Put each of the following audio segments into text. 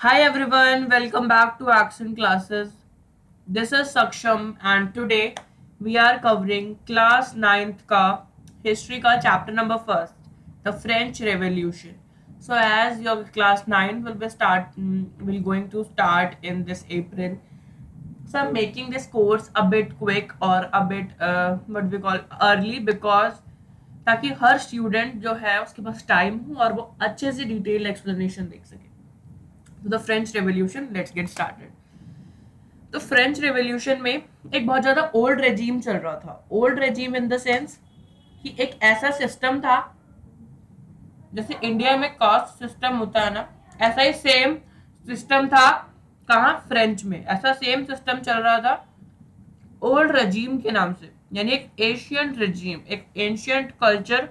Hi everyone, welcome back to Action Classes. This is Saksham and today we are covering class ninth ka history ka chapter number first, the French Revolution. So as your class 9 will going to start in this April. So I'm making this course a bit quick or a bit what we call early because ताकि हर student जो है उसके पास time हो और वो अच्छे से detail explanation देख सके. तो the French revolution, let's get started. तो फ्रेंच रेवोल्यूशन में एक बहुत ज्यादा ओल्ड रेजीम चल रहा था. Old regime in the sense कि एक ऐसा सिस्टम था जैसे इंडिया में कास्ट सिस्टम होता है ना, ऐसा ही सेम सिस्टम था. कहाँ? फ्रेंच में ऐसा सेम सिस्टम चल रहा था ओल्ड रेजीम के नाम से, यानी एक एशियंट रेजीम, एक एंशियंट कल्चर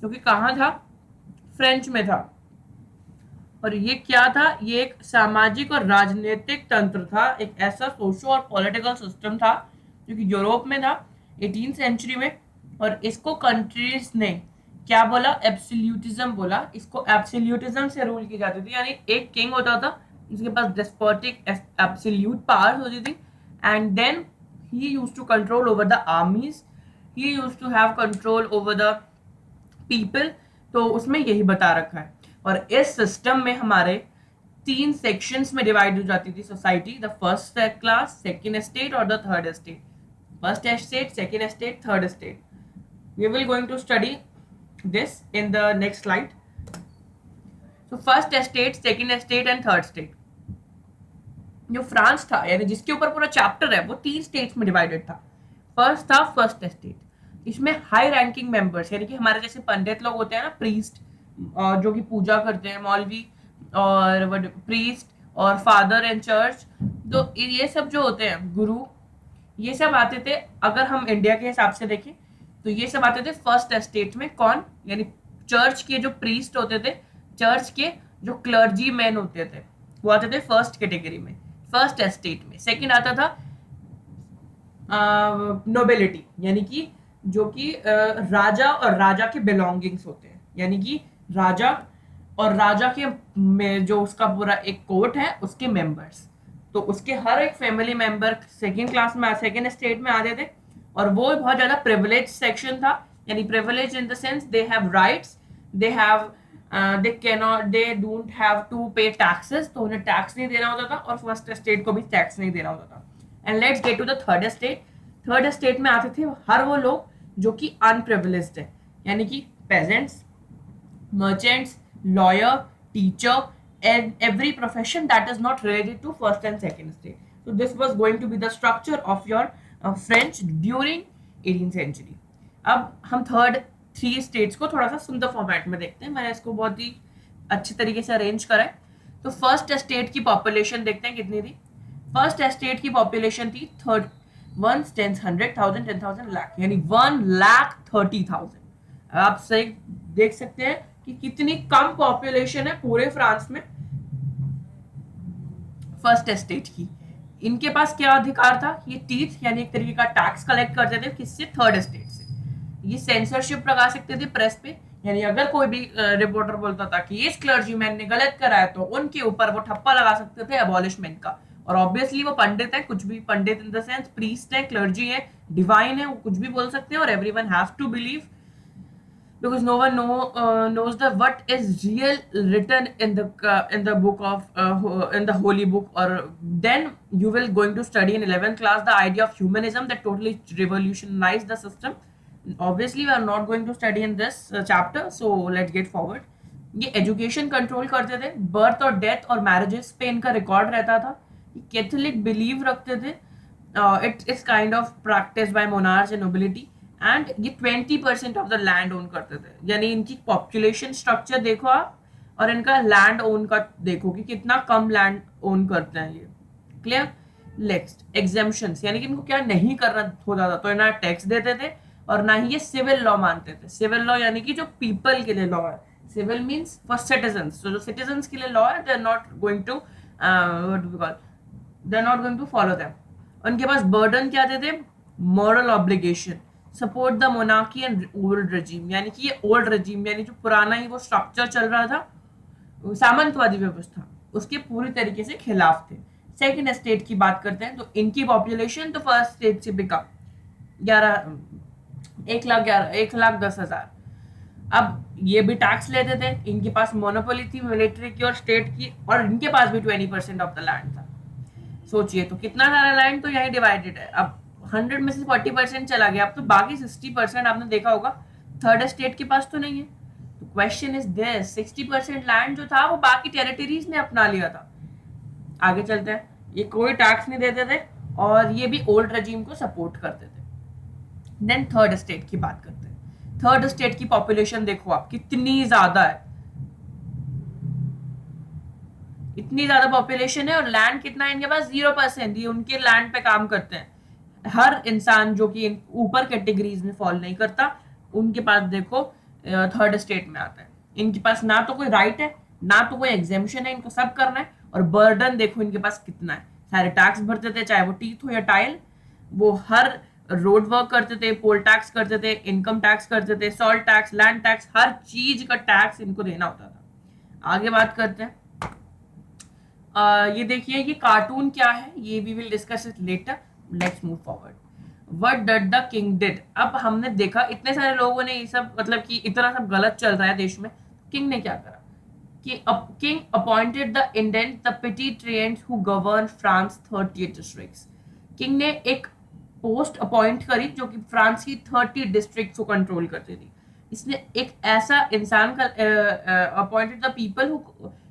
जो कि कहाँ था? फ्रेंच में था. और ये क्या था? ये एक सामाजिक और राजनीतिक तंत्र था, एक ऐसा सोशो और पॉलिटिकल सिस्टम था जो कि यूरोप में था 18th सेंचुरी में. और इसको कंट्रीज ने क्या बोला? एब्सोल्यूटिज्म बोला. इसको एब्सोल्यूटिज्म से रूल की जाती थी, यानी एक किंग होता था जिसके पास डेस्पोटिक एब्सोल्यूट पावर्स होती थी, and then he used to control over the armies, he used to have control over the people. तो उसमें यही बता रखा है. और इस सिस्टम में हमारे तीन सेक्शंस में डिवाइड हो जाती थी society, the first class, second state और the third state. First state, second state, third state. We will going to study this in the next slide. So first state, second state and third state. जो France था, यानी जिसके ऊपर पूरा chapter है, वो तीन स्टेट्स में डिवाइडेड था. फर्स्ट था फर्स्ट स्टेट. इसमें हाई रैंकिंग मेंबर्स, यानी कि हमारे जैसे पंडित लोग होते हैं ना, प्रीस्ट, जो कि पूजा करते हैं, मौलवी और प्रीस्ट और फादर इन चर्च, तो ये सब जो होते हैं गुरु, ये सब आते थे. अगर हम इंडिया के हिसाब से देखें तो ये सब आते थे फर्स्ट स्टेट में. कौन? यानी चर्च के जो प्रीस्ट होते थे, चर्च के जो क्लर्जी मैन होते थे, वो आते थे फर्स्ट कैटेगरी में, फर्स्ट स्टेट में. सेकंड आता था नोबिलिटी, यानी कि जो कि राजा और राजा के बिलोंगिंग्स होते हैं, यानी कि राजा और राजा के में जो उसका पूरा एक कोर्ट है, उसके मेंबर्स. तो उसके हर एक फैमिली मेंबर सेकंड क्लास में, सेकंड स्टेट में आते थे. और वो बहुत ज्यादा प्रिविलेज सेक्शन था, यानी privilege in the sense they have rights, they have they cannot, they don't have to pay taxes. तो उन्हें टैक्स नहीं देना होता था और फर्स्ट स्टेट को भी टैक्स नहीं देना होता था. And let's get to the third state. Third state में आते थे हर वो लोग जो कि अनप्रिविलेज्ड है, यानी कि pageants, merchants, lawyer, teacher, and every profession that is not related to first and second state. So this was going to be the structure of your French during 18th century. अब हम third three states को थोड़ा सा सुंदर format में देखते हैं. मैंने इसको बहुत ही अच्छी तरीके से अरेंज करा है. तो फर्स्ट स्टेट की पॉपुलेशन देखते हैं कितनी थी. फर्स्ट स्टेट की पॉपुलेशन थी थर्ड, वन, टेन, 100,000, 10,000, लाख, यानी 1,30,000. आप सही देख सकते हैं कि कितनी कम पॉपुलेशन है पूरे फ्रांस में फर्स्ट स्टेट की. इनके पास क्या अधिकार था? ये टीथ, यानी एक तरीके का टैक्स कलेक्ट करते थे. किससे? थर्ड स्टेट से. ये सेंसरशिप लगा सकते थे प्रेस पे, यानी अगर कोई भी रिपोर्टर बोलता था कि इस क्लर्जीमैन ने गलत करा है, तो उनके ऊपर वो ठप्पा लगा सकते थे अबॉलिशमेंट का. और ऑब्वियसली वो पंडित है, कुछ भी, pandit in the sense priest है, क्लर्जी है, डिवाइन है, वो कुछ भी बोल सकते हैं. और everyone have to believe, because no one knows the what is real written in the book of in the holy book. Or then you will going to study in 11th class the idea of humanism that totally revolutionized the system. Obviously we are not going to study in this chapter, so let's get forward. ये education control करते थे, birth और death और marriages पे इनका record रहता था. Catholic believe रखते थे. It is kind of practice by monarchs and nobility. And ये 20% ऑफ द लैंड ओन करते थे, यानी इनकी पॉपुलेशन स्ट्रक्चर देखो आप, और इनका लैंड ओन का देखो कि कितना कम लैंड ओन करते हैं ये. क्लियर? नेक्स्ट, एग्जेम्पशंस, यानी कि इनको क्या नहीं करना होता था. तो ना टैक्स देते थे और ना ही ये सिविल लॉ मानते थे. सिविल लॉ यानी कि जो पीपल के लिए लॉ है. Civil means for citizens. तो जो सिटीजन्स के लिए लॉ है, they are not going to what we call, they are not going to follow them. उनके पास बर्डन क्या देते? Moral obligation, support the monarchy and old regime, यानी कि ये ओल्ड रेजिम, यानी जो पुराना ही वो स्ट्रक्चर चल रहा था, सामंतवादी व्यवस्था, उसके पूरी तरीके से खिलाफ थे। सेकेंड स्टेट की बात करते हैं तो इनकी पॉपुलेशन तो फर्स्ट स्टेट से बिका 1,10,000। अब ये भी टैक्स लेते थे, इनके पास मोनोपोली थी मिलिट्री की और स्टेट की, और इनके पास भी 20% ऑफ द लैंड था। सोचिए तो कितना सारा लैंड तो यही डिवाइडेड है। अब 100 में से 40% चला गया, अब तो बाकी 60% आपने देखा होगा थर्ड स्टेट के पास तो नहीं है। तो क्वेश्चन इज दिस, 60% लैंड जो था वो बाकी टेरिटरीज ने अपना लिया था। आगे चलते हैं, ये कोई टैक्स नहीं देते थे और ये भी ओल्ड रजीम को सपोर्ट करते थे। देन थर्ड स्टेट की बात करते हैं। थर्ड स्टेट की पॉपुलेशन देखो आप कितनी ज्यादा है, इतनी ज्यादा पॉपुलेशन है और लैंड कितना है इनके पास, 0%। ये उनके लैंड पे काम करते हैं। हर इंसान जो कि ऊपर कैटेगरीज में फॉल नहीं करता उनके पास देखो थर्ड स्टेट में आता है। इनके पास ना तो कोई राइट है ना तो कोई एग्जेम्पशन है, इनको सब करना है। और बर्डन देखो इनके पास कितना है, सारे टैक्स भरते थे, चाहे वो टीथ हो या टाइल। वो हर रोड वर्क करते थे, पोल टैक्स करते थे, इनकम टैक्स करते थे, सॉल्ट टैक्स, लैंड टैक्स, हर चीज का टैक्स इनको देना होता था। आगे बात करते हैं, ये देखिए ये कार्टून क्या है, ये we will discuss it later. Let's move forward. What did the king did. अब हमने देखा इतने सारे लोगों ने ये सब, मतलब कि इतना सब गलत चल रहा है देश में, किंग ने क्या करा कि king appointed the intendant the petty trends who govern France 30 districts. King ने एक पोस्ट अपॉइंट करी जो कि फ्रांस की 30 डिस्ट्रिक्ट को कंट्रोल करती थी। इसने एक ऐसा इंसान का अपॉइंटेड द पीपल,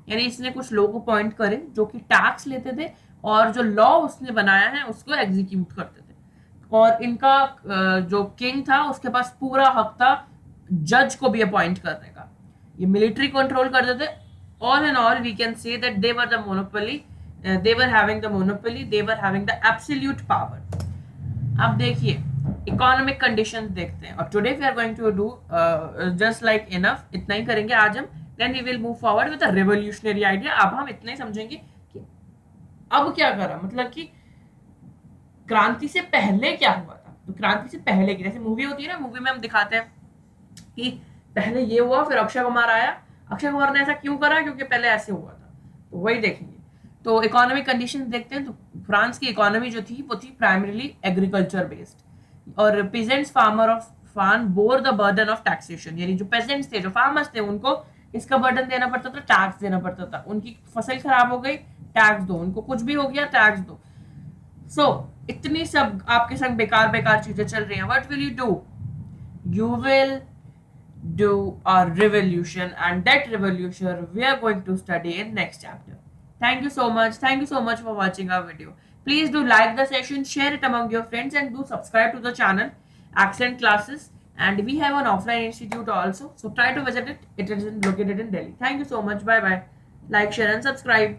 यानी इसने कुछ लोग अपॉइंट करे जो कि टैक्स लेते थे और जो लॉ उसने बनाया है उसको एग्जीक्यूट करते थे। और इनका जो किंग था उसके पास पूरा हक था जज को भी अपॉइंट करने का। ये मिलिट्री कंट्रोल करते थे। All and all we can say that they were the monopoly, they were having the monopoly, they were having the absolute power. अब देखिए इकोनॉमिक कंडीशंस देखते हैं, और today we are going to do just like enough, इतना ही करेंगे आज हम। Then we will move forward with a revolutionary idea. अब हम इतना ही समझेंगे कि अब क्या करा, मतलब कि क्रांति से पहले क्या हुआ था। तो क्रांति से पहले की जैसे मूवी होती है ना, मूवी में हम दिखाते हैं कि पहले ये हुआ फिर अक्षय कुमार आया, अक्षय कुमार ने ऐसा क्यों करा क्योंकि पहले ऐसे हुआ था। तो वही देखेंगे। तो इकोनॉमिक कंडीशंस देखते हैं। तो फ्रांस की इकोनॉमी जो थी वो थी प्राइमरीली एग्रीकल्चर बेस्ड, और peasants farmer of farm bore the burden of taxation, यानी जो पेजेंट्स थे, जो फार्मर्स थे, उनको इसका बर्डन देना पड़ता था, टैक्स देना पड़ता था। उनकी फसल खराब हो गई, टैक्स दो, उनको कुछ भी हो गया, टैक्स दो। सो इतनी सब आपके संग बेकार बेकार चीजें चल रही हैं। What will you do? You will do a revolution, and that revolution we are going to study in next chapter. Thank you so much. Thank you so much for watching our video. Please do like the session, share it among your friends, and do subscribe to the channel Accent Classes. And we have an offline institute also, so try to visit it. It is located in Delhi. Thank you so much. Bye bye. Like, share and subscribe.